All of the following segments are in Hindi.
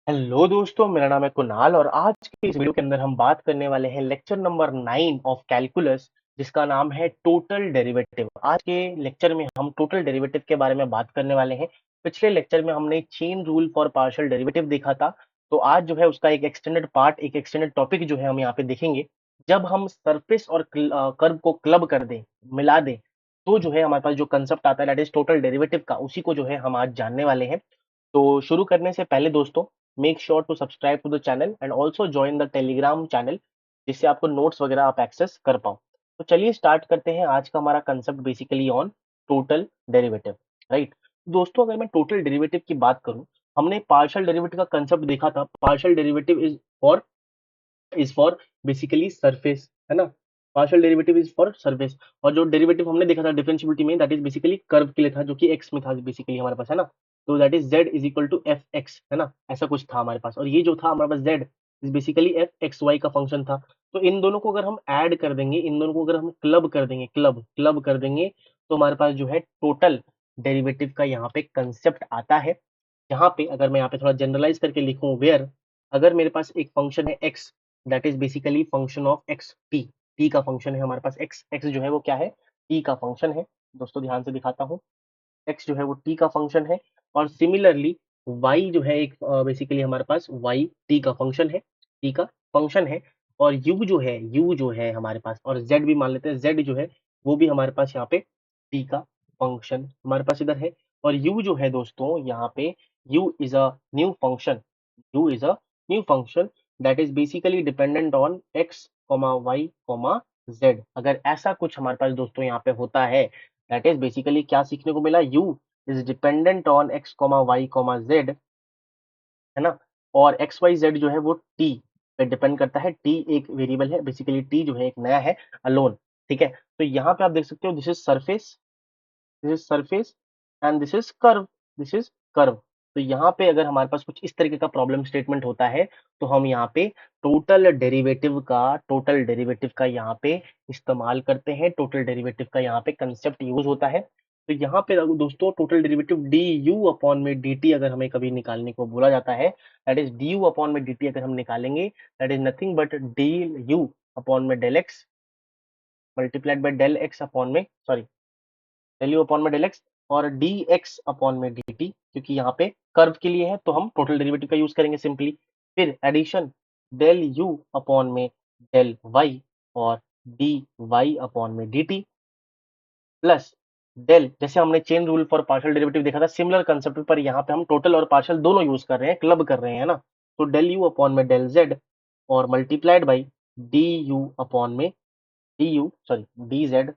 हेलो दोस्तों, मेरा नाम है कुणाल और आज की इस वीडियो के अंदर हम बात करने वाले हैं लेक्चर नंबर 9 ऑफ कैलकुलस, जिसका नाम है टोटल डेरिवेटिव। आज के लेक्चर में हम टोटल डेरिवेटिव के बारे में बात करने वाले हैं। पिछले लेक्चर में हमने chain rule for partial derivative देखा था, तो आज जो है उसका एक एक्सटेंडेड पार्ट, एक एक्सटेंडेड टॉपिक जो है हम यहाँ पे देखेंगे। जब हम सरफेस और कर्व को क्लब कर दें, मिला दें, तो जो है हमारे पास जो कंसेप्ट आता है दैट इज टोटल डेरिवेटिव का, उसी को जो है हम आज जानने वाले हैं। तो शुरू करने से पहले दोस्तों, make sure to subscribe to the channel and also join the Telegram channel, जिससे आपको नोट्स वगैरह आप एक्सेस कर पाओ। तो चलिए स्टार्ट करते हैं। आज का हमारा concept basically on total derivative, right. दोस्तों, अगर मैं टोटल डेरिवेटिव की बात करूं, हमने पार्शियल डेरिवेटिव का कंसेप्ट देखा था। Partial derivative is for basically surface, है ना। Partial derivative is for surface. और जो डेरिवेटिव हमने देखा था डिफरेंशियबिलिटी में, दैट इज बेसिकली कर्व के लिए था, जो कि एक्स में था बेसिकली हमारे पास, है ना। तो that is z is equal to F X, है ना, ऐसा कुछ था हमारे पास। और ये जो था हमारे पास z is basically F X Y का फंक्शन था। तो इन दोनों को अगर हम ऐड कर देंगे, इन दोनों को अगर हम क्लब कर देंगे, क्लब क्लब कर देंगे, तो हमारे पास जो है टोटल डेरिवेटिव का यहाँ पे कंसेप्ट आता है। जहाँ पे अगर मैं यहाँ पे थोड़ा जनरलाइज करके लिखूं, वेयर अगर मेरे पास एक फंक्शन है x, that is basically function of x t, t का फंक्शन है हमारे पास। x जो है वो क्या है, t का फंक्शन है। दोस्तों ध्यान से दिखाता हूँ, x जो है वो t का फंक्शन है। और सिमिलरली y जो है एक बेसिकली हमारे पास y t का फंक्शन है, t का फंक्शन है। और u जो है हमारे पास, और z भी मान लेते हैं, z जो है वो भी हमारे पास यहाँ पे t का फंक्शन हमारे पास इधर है। और u जो है दोस्तों यहाँ पे, u is a new function, u is a new function that is basically dependent on x, y, z। अगर ऐसा कुछ हमारे पास दोस्तों यहाँ पे होता है, that is basically क्या सीखने को मिला, u is dependent on x, y, z, है ना। और एक्स वाई जेड जो है वो टी पे डिपेंड करता है। टी एक वेरिएबल है, बेसिकली टी जो है एक नया है, अलोन, ठीक है। तो यहाँ पे आप देख सकते हो, this is surface, this is surface and this is curve, this is curve. तो यहाँ पे अगर हमारे पास कुछ इस तरीके का प्रॉब्लम स्टेटमेंट होता है, तो हम यहाँ पे टोटल डेरिवेटिव का यहाँ पे इस्तेमाल करते हैं। टोटल डेरिवेटिव का यहाँ पे कंसेप्ट यूज होता है। तो यहाँ पे दोस्तों total derivative d u upon में डी टी अगर हमें कभी निकालने को बोला जाता है, that is d u upon में डी टी अगर हम निकालेंगे, that is nothing but d u upon में del x multiplied by del x upon में, सॉरी, डेल यू अपॉन में डेल एक्स और डी एक्स अपॉन में डी टी, क्योंकि यहाँ पे कर्व के लिए है तो हम टोटल डेरिवेटिव का यूज करेंगे सिंपली। फिर एडिशन डेल यू अपॉन में डेल वाई और डी वाई अपॉन में डी टी प्लस डेल, जैसे हमने chain rule for partial derivative देखा था, सिमिलर कंसेप्ट पर यहाँ पे हम टोटल और पार्शियल दोनों यूज कर रहे हैं, क्लब कर रहे हैं ना। तो डेल यू अपॉन में डेल जेड और multiplied by d u upon में d u, sorry, d z,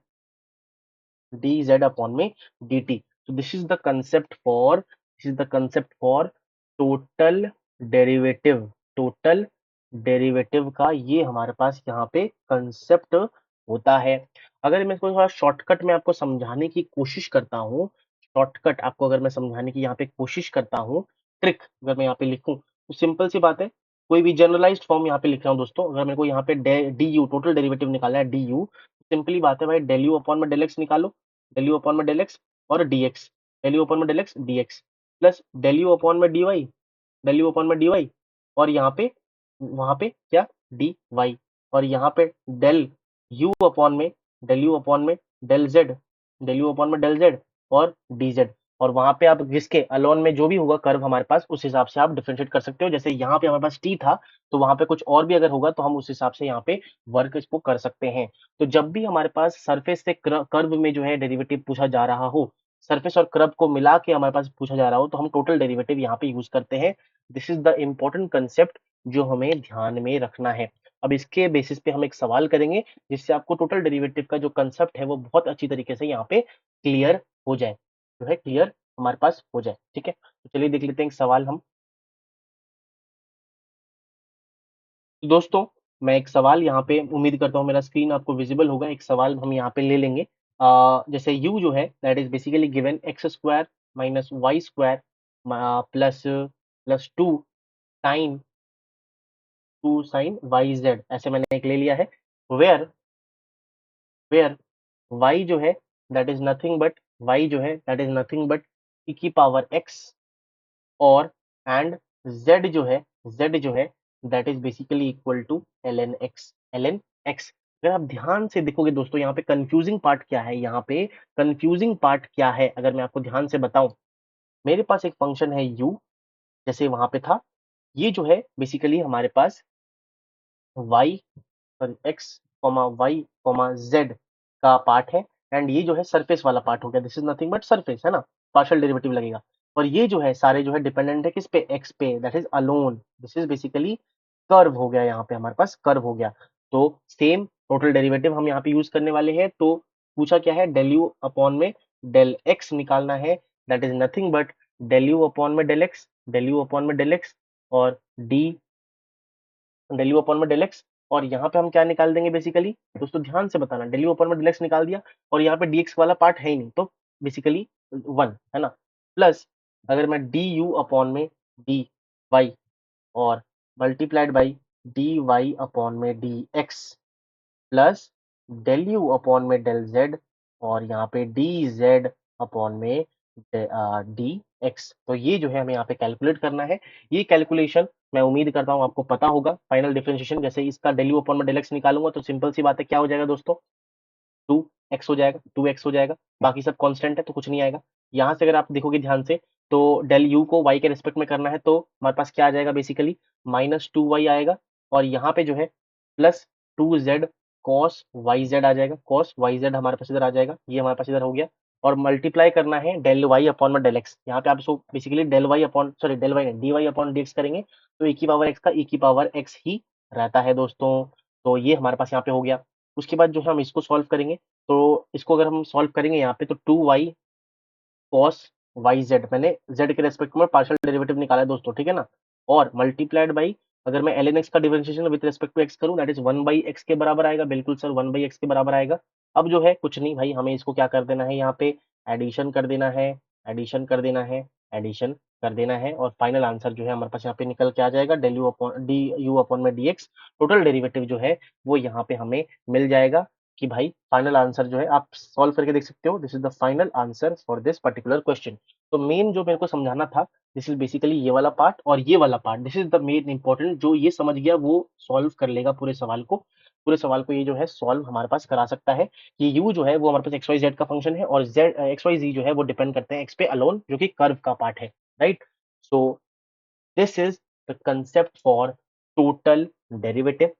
dz upon में dt। So this is the concept for total derivative, total derivative का ये हमारे पास यहाँ पे कंसेप्ट होता है। अगर मैं इसको थोड़ा शॉर्टकट में आपको समझाने की कोशिश करता हूँ, शॉर्टकट आपको अगर मैं समझाने की यहाँ पे कोशिश करता हूँ, ट्रिक अगर मैं यहाँ पे लिखूं, तो सिंपल सी बात है, कोई भी जनरलाइज्ड फॉर्म यहाँ पे लिख रहा हूँ दोस्तों। अगर मेरे को यहाँ पे डी यू टोटल डेरिवेटिव निकालना है, डी यू, सिंपली बात है भाई, डेल यू अपॉन में डेल एक्स निकालो, डेल यू अपॉन में डेल एक्स और dx, डेल यू अपॉन में del X dx plus del you upon में dy, डेल यू अपॉन में dy, और यहाँ पे वहां पे क्या, dy, और यहाँ पे डेल यू अपॉन में, डेल यू अपॉन में del z, del you upon में डेल z और dz। और वहां पे आप जिसके अलोन में जो भी होगा कर्व हमारे पास, उस हिसाब से आप डिफरेंशिएट कर सकते हो। जैसे यहाँ पे हमारे पास t था, तो वहां पे कुछ और भी अगर होगा तो हम उस हिसाब से यहाँ पे वर्क इसको कर सकते हैं। तो जब भी हमारे पास सरफेस से कर्व में जो है डेरिवेटिव पूछा जा रहा हो, सरफेस और कर्व को मिला के हमारे पास पूछा जा रहा हो, तो हम टोटल डेरिवेटिव यहाँ पे यूज करते हैं। This is the important concept जो हमें ध्यान में रखना है। अब इसके बेसिस पे हम एक सवाल करेंगे, जिससे आपको टोटल डेरिवेटिव का जो कंसेप्ट है वो बहुत अच्छी तरीके से यहाँ पे क्लियर हो जाए, जो है क्लियर हमारे पास हो जाए, ठीक है। तो चलिए देख लेते हैं एक सवाल हम। तो दोस्तों, मैं एक सवाल यहाँ पे उम्मीद करता हूँ मेरा स्क्रीन आपको विजिबल होगा। एक सवाल हम यहाँ पे ले लेंगे। जैसे u जो है that is basically given X square minus Y square plus plus two sine Y Z, ऐसे मैंने एक ले लिया है। वेयर वेयर y जो है that is nothing but, y जो है that is nothing but e की पावर x और एंड z जो है that is basically equal to ln x। अगर आप ध्यान से देखोगे दोस्तों, यहाँ पे कंफ्यूजिंग पार्ट क्या है, यहाँ पे कंफ्यूजिंग पार्ट क्या है, अगर मैं आपको ध्यान से बताऊं, मेरे पास एक फंक्शन है u, जैसे वहां पे था, ये जो है बेसिकली हमारे पास y sorry x y z का पार्ट है, एंड ये जो है सरफेस वाला पार्ट हो गया, this is nothing but surface, है ना, पार्शियल डेरिवेटिव लगेगा। और ये जो है सारे जो है डिपेंडेंट है किस पे, x पे, that is alone, this is basically curve हो गया, यहाँ पे हमारे पास कर्व हो गया। तो सेम टोटल डेरिवेटिव हम यहाँ पे यूज करने वाले हैं। तो पूछा क्या है, डेल यू अपॉन में डेल एक्स निकालना है, that is nothing but del you upon में del x, del you upon में डेल एक्स, और डी डेल यू अपॉन में डेल एक्स। और यहाँ पे हम क्या निकाल देंगे बेसिकली, दोस्तों ध्यान से बताना, डेल यू अपॉन में डेल एक्स निकाल दिया, और यहाँ पे dx वाला पार्ट है ही नहीं, तो बेसिकली 1 है ना, प्लस अगर मैं डी यू अपॉन में डी वाई और multiplied by d y upon में d x plus del you upon में डेल जेड, और यहाँ पे डी जेड अपॉन में डी एक्स। तो ये जो है हमें यहाँ पे कैलकुलेट करना है। ये कैलकुलेशन मैं उम्मीद करता हूँ आपको पता होगा। फाइनल डिफरेंशिएशन, जैसे इसका डेल यू अपॉन में डेल एक्स निकालूंगा तो सिंपल सी बात है, क्या हो जाएगा दोस्तों, 2x हो जाएगा, 2x हो जाएगा, बाकी सब कांस्टेंट है तो कुछ नहीं आएगा। यहाँ से अगर आप देखोगे ध्यान से, तो डेल यू को y के रिस्पेक्ट में करना है, तो हमारे पास क्या आ जाएगा बेसिकली, -2y आएगा, और यहाँ पे जो है plus 2z cos y z आ जाएगा, कॉस वाई जेड हमारे पास इधर आ जाएगा, ये हमारे पास इधर हो गया, और मल्टीप्लाई करना है डेल वाई अपॉन में डेल एक्स। यहाँ पे आप इसको basically del y upon sorry del y d y upon d x करेंगे, तो e की पावर x का e की पावर x ही रहता है दोस्तों। तो ये हमारे पास यहाँ पे हो गया। उसके बाद जो है हम इसको सॉल्व करेंगे, तो इसको अगर हम सॉल्व करेंगे यहाँ पे, तो 2y कॉस वाई जेड, मैंने जेड के रेस्पेक्ट में पार्शियल डेरिवेटिव निकाला है दोस्तों, ठीक है ना, और मल्टीप्लाइड बाई, अगर मैं ln x का differentiation with respect to x करूं, दैट इज 1/x के बराबर आएगा, बिल्कुल सर 1/x के बराबर आएगा। अब जो है कुछ नहीं भाई, हमें इसको क्या कर देना है, यहाँ पे एडिशन कर देना है, एडिशन कर देना है, एडिशन कर देना है, और फाइनल आंसर जो है हमारे पास यहाँ पे निकल के आ जाएगा, del you upon d u upon में डी एक्स। टोटल डेरिवेटिव जो है वो यहाँ पे हमें मिल जाएगा, कि भाई फाइनल आंसर जो है आप सॉल्व करके देख सकते हो, this is the final answer for this particular question. तो मेन जो मेरे को समझाना था, दिस इज बेसिकली ये वाला पार्ट और ये वाला part, this is the main important, जो ये समझ गया वो सॉल्व कर लेगा पूरे सवाल को, पूरे सवाल को ये जो है सॉल्व हमारे पास करा सकता है। ये यू जो है वो हमारे पास एक्स वाई जेड का फंक्शन है, और जेड एक्स वाई जी जो है वो डिपेंड करते हैं एक्स पे अलोन, जो कि कर्व का पार्ट है, right. So this is the concept for total derivative.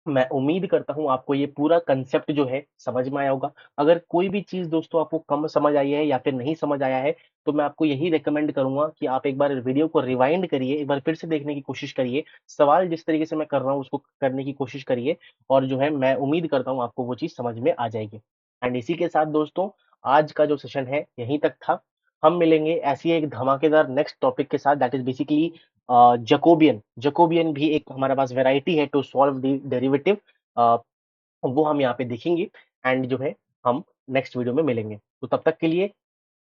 मैं उम्मीद करता हूँ आपको ये पूरा कंसेप्ट जो है समझ में आया होगा। अगर कोई भी चीज़ दोस्तों आपको कम समझ आई है या फिर नहीं समझ आया है, तो मैं आपको यही रिकमेंड करूँगा कि आप एक बार वीडियो को रिवाइंड करिए, एक बार फिर से देखने की कोशिश करिए, सवाल जिस तरीके से मैं कर रहा हूँ उसको करने की कोशिश करिए, और जो है मैं उम्मीद करता हूँ आपको वो चीज़ समझ में आ जाएगी। एंड इसी के साथ दोस्तों, आज का जो सेशन है यहीं तक था। हम मिलेंगे ऐसी एक धमाकेदार नेक्स्ट टॉपिक के साथ, that is basically Jacobian. Jacobian भी एक हमारे पास वेराइटी है टू सॉल्व द डेरिवेटिव, वो हम यहाँ पे देखेंगे, एंड जो है हम नेक्स्ट वीडियो में मिलेंगे। तो तब तक के लिए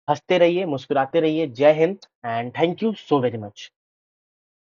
हंसते रहिए, मुस्कुराते रहिए। जय Hind and thank you so very much.